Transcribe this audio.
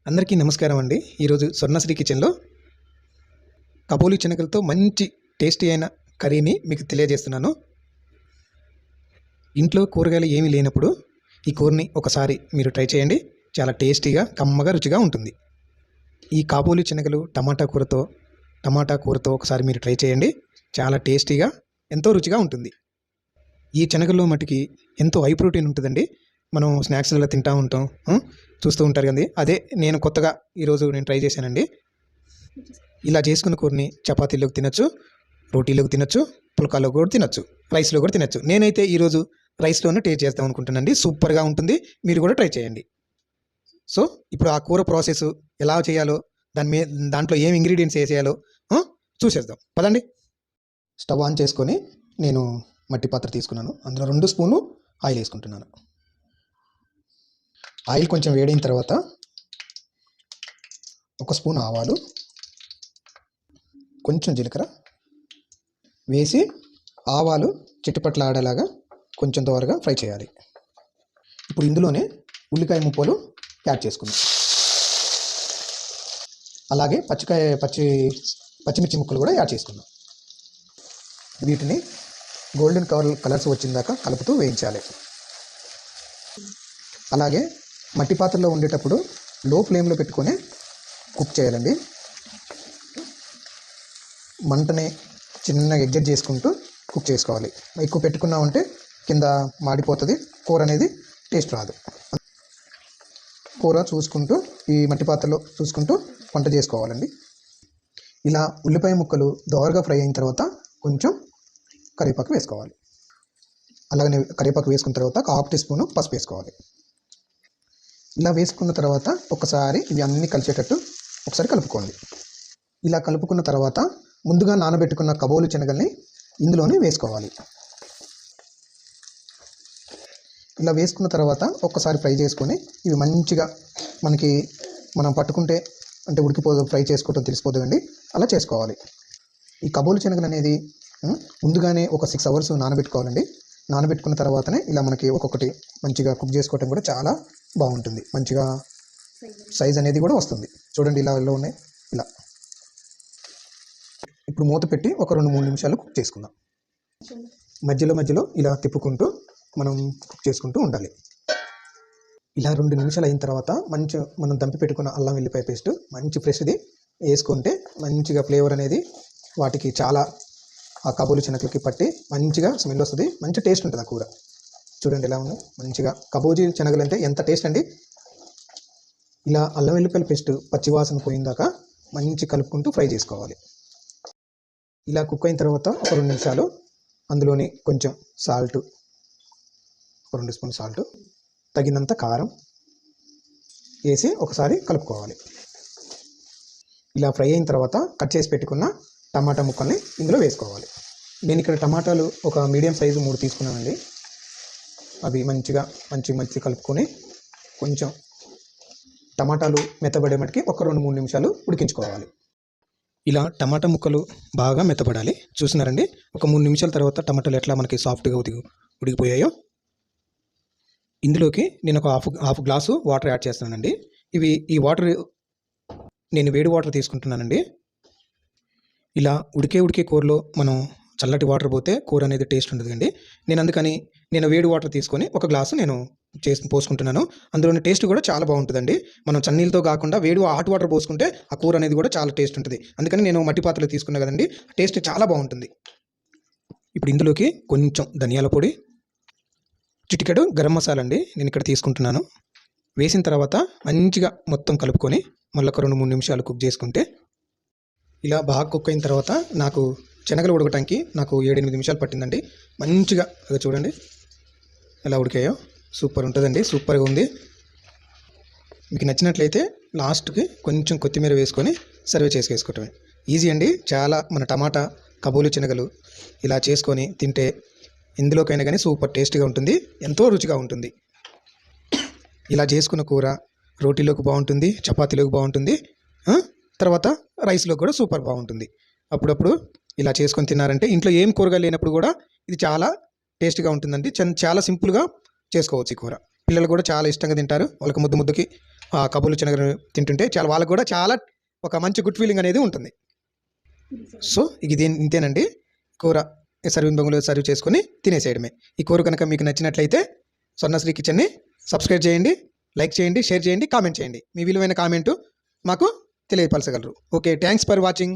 అందరికీ నమస్కారం అండి. ఈరోజు స్వర్ణశ్రీ కిచెన్లో కబోలి శనగలతో మంచి టేస్టీ అయిన కర్రీని మీకు తెలియజేస్తున్నాను. ఇంట్లో కూరగాయలు ఏమీ లేనప్పుడు ఈ కూరని ఒకసారి మీరు ట్రై చేయండి. చాలా టేస్టీగా కమ్మగా రుచిగా ఉంటుంది. ఈ కాబోలి శనగలు టమాటా కూరతో ఒకసారి మీరు ట్రై చేయండి. చాలా టేస్టీగా ఎంతో రుచిగా ఉంటుంది. ఈ శనగల్లో మటుకి ఎంతో హై ప్రోటీన్ ఉంటుందండి. మనం స్నాక్స్లలో తింటూ ఉంటాం, చూస్తూ ఉంటారు కదండి. అదే నేను కొత్తగా ఈరోజు ట్రై చేశానండి. ఇలా చేసుకున్న కూరని చపాతీలోకి తినచ్చు, రోటీలోకి తినచ్చు, పుల్కాలో కూడా తినచ్చు, రైస్లో కూడా తినచ్చు. నేనైతే ఈరోజు రైస్లోనే టేస్ట్ చేద్దాం అనుకుంటున్నానండి. సూపర్గా ఉంటుంది. మీరు కూడా ట్రై చేయండి. సో ఇప్పుడు ఆ కూర ప్రాసెస్ ఎలా చేయాలో, దాంట్లో ఏం ఇంగ్రీడియంట్స్ వేసేయాలో చూసేద్దాం పదండి. స్టవ్ ఆన్ చేసుకొని నేను మట్టి పాత్ర తీసుకున్నాను. అందులో 2 స్పూన్లు ఆయిల్ వేసుకుంటున్నాను. ఆయిల్ కొంచెం వేడైన తర్వాత 1 స్పూన్ ఆవాలు, కొంచెం జీలకర్ర వేసి ఆవాలు చిట్టుపట్ల ఆడేలాగా కొంచెం దోరగా ఫ్రై చేయాలి. ఇప్పుడు ఇందులోనే ఉల్లిపాయ ముక్కలు యాడ్ చేసుకుందాం. అలాగే పచ్చిమిర్చి ముక్కలు కూడా యాడ్ చేసుకుందాం. వీటిని గోల్డెన్ కలర్స్ వచ్చిందాక కలుపుతూ వేయించాలి. అలాగే మట్టి పాత్రలో ఉండేటప్పుడు లో ఫ్లేమ్లో పెట్టుకొని కుక్ చేయాలండి. మంటని చిన్నగా అడ్జస్ట్ చేసుకుంటూ కుక్ చేసుకోవాలి. ఎక్కువ పెట్టుకున్నామంటే కింద మాడిపోతుంది, కూర అనేది టేస్ట్ రాదు. కూర చూసుకుంటూ ఈ మట్టి పాత్రలో చూసుకుంటూ వంట చేసుకోవాలండి. ఇలా ఉల్లిపాయ ముక్కలు దోరగా ఫ్రై అయిన తర్వాత కొంచెం కరివేపాకు వేసుకోవాలి. అలాగనే కరివేపాకు వేసుకున్న తర్వాత 1/2 టీ స్పూన్ పసుపు వేసుకోవాలి. ఇలా వేసుకున్న తర్వాత ఒకసారి ఇవి అన్నీ కలిసేటట్టు ఒకసారి కలుపుకోండి. ఇలా కలుపుకున్న తర్వాత ముందుగా నానబెట్టుకున్న కబోలి శనగల్ని ఇందులోనే వేసుకోవాలి. ఇలా వేసుకున్న తర్వాత ఒక్కసారి ఫ్రై చేసుకొని ఇవి మంచిగా మనం పట్టుకుంటే అంటే ఉడికిపోదు, ఫ్రై చేసుకోవడం తెలిసిపోదు అండి. అలా చేసుకోవాలి. ఈ కబోలి శనగలు అనేది ముందుగానే ఒక 6 అవర్స్ నానబెట్టుకోవాలండి. నానబెట్టుకున్న తర్వాతనే ఇలా మనకి ఒక్కొక్కటి మంచిగా కుక్ చేసుకోవటం కూడా చాలా బాగుంటుంది. మంచిగా సైజ్ అనేది కూడా వస్తుంది. చూడండి ఇలా ఉన్నాయి. ఇలా ఇప్పుడు మూత పెట్టి ఒక 2-3 నిమిషాలు కుక్ చేసుకుందాం. మధ్యలో ఇలా తిప్పుకుంటూ మనం కుక్ చేసుకుంటూ ఉండాలి. ఇలా 2 నిమిషాలు అయిన తర్వాత మనం దంపి పెట్టుకున్న అల్లం వెల్లిపాయ పేస్ట్ మంచి ఫ్రెష్ది వేసుకుంటే మంచిగా ఫ్లేవర్ అనేది వాటికి చాలా ఆ కబోలి శనగలకి పట్టి మంచిగా స్మెల్ వస్తుంది. మంచి టేస్ట్ ఉంటుంది ఆ కూర. చూడండి ఎలా ఉంది. మంచిగా కబోలి శనగలు అంటే ఎంత టేస్ట్ అండి. ఇలా అల్లం వెల్లిపాయల పేస్ట్ పచ్చివాసన పోయిందాకా మంచి కలుపుకుంటూ ఫ్రై చేసుకోవాలి. ఇలా కుక్ అయిన తర్వాత ఒక 2 నిమిషాలు అందులోని కొంచెం సాల్ట్, 2 స్పూన్ సాల్ట్, తగినంత కారం వేసి ఒకసారి కలుపుకోవాలి. ఇలా ఫ్రై అయిన తర్వాత కట్ చేసి పెట్టుకున్న టమాటా ముక్కల్ని ఇందులో వేసుకోవాలి. నేను ఇక్కడ టమాటాలు ఒక మీడియం సైజు 3 తీసుకున్నానండి. అవి మంచిగా కలుపుకొని కొంచెం టమాటాలు మెత్తబడే మటుకి ఒక 2-3 నిమిషాలు ఉడికించుకోవాలి. ఇలా టమాటా ముక్కలు బాగా మెత్తబడాలి. చూస్తున్నారండి, ఒక 3 నిమిషాల తర్వాత టమాటాలు ఎట్లా మనకి సాఫ్ట్గా ఉడికిపోయాయో. ఇందులోకి నేను ఒక హాఫ్ గ్లాసు వాటర్ యాడ్ చేస్తానండి. ఈ వాటర్ నేను వేడి వాటర్ తీసుకుంటున్నానండి. ఇలా ఉడికే కూరలో మనం చల్లటి వాటర్ పోతే కూర అనేది టేస్ట్ ఉండదండి. అందుకని నేను వేడి వాటర్ తీసుకొని ఒక గ్లాసు పోసుకుంటున్నాను. అందులోని టేస్ట్ కూడా చాలా బాగుంటుందండి. మనం చన్నీళ్ళతో కాకుండా హాట్ వాటర్ పోసుకుంటే ఆ కూర అనేది కూడా చాలా టేస్ట్ ఉంటుంది. అందుకని నేను మట్టి పాత్రలో తీసుకున్నా కదండి, టేస్ట్ చాలా బాగుంటుంది. ఇప్పుడు ఇందులోకి కొంచెం ధనియాల పొడి, చిటికెడు గరం మసాలా అండి నేను ఇక్కడ తీసుకుంటున్నాను. వేసిన తర్వాత మంచిగా మొత్తం కలుపుకొని మళ్ళీ ఒక 2-3 నిమిషాలు కుక్ చేసుకుంటే ఇలా బాగా కుక్ అయిన తర్వాత నాకు శనగలు ఉడకటానికి నాకు 7-8 నిమిషాలు పట్టిందండి. మంచిగా అది చూడండి ఎలా ఉడికాయో. సూపర్ ఉంటుందండి, సూపర్గా ఉంది. మీకు నచ్చినట్లయితే లాస్ట్కి కొంచెం కొత్తిమీర వేసుకొని సర్వ్ చేసుకేసుకోవటమే. ఈజీ అండి చాలా. మన టమాటా కబోలి శనగలు ఇలా చేసుకొని తింటే ఎందులోకైనా కానీ సూపర్ టేస్టీగా ఉంటుంది, ఎంతో రుచిగా ఉంటుంది. ఇలా చేసుకున్న కూర రోటీలోకి బాగుంటుంది, చపాతీలోకి బాగుంటుంది, తర్వాత రైస్లో కూడా సూపర్ బాగుంటుంది. అప్పుడప్పుడు ఇలా చేసుకొని తిన్నారంటే ఇంట్లో ఏం కూరగా లేనప్పుడు కూడా ఇది చాలా టేస్ట్గా ఉంటుందండి. చాలా సింపుల్గా చేసుకోవచ్చు ఈ కూర. పిల్లలు కూడా చాలా ఇష్టంగా తింటారు. వాళ్ళకి ముద్దు ముద్దుకి కబుర్లు శనగలు తింటుంటే చాలా వాళ్ళకి కూడా చాలా ఒక మంచి గుడ్ ఫీలింగ్ అనేది ఉంటుంది. సో ఇది ఇంతేనండి కూర. సర్వింగ్ బౌల్లో సర్వ్ చేసుకొని తినేసేయడమే. ఈ కూర కనుక మీకు నచ్చినట్లయితే స్వర్ణశ్రీ కిచెన్ని సబ్స్క్రైబ్ చేయండి, లైక్ చేయండి, షేర్ చేయండి, కామెంట్ చేయండి. మీ విలువైన కామెంటు మాకు తెలియపరచగలరు. Okay, thanks for watching.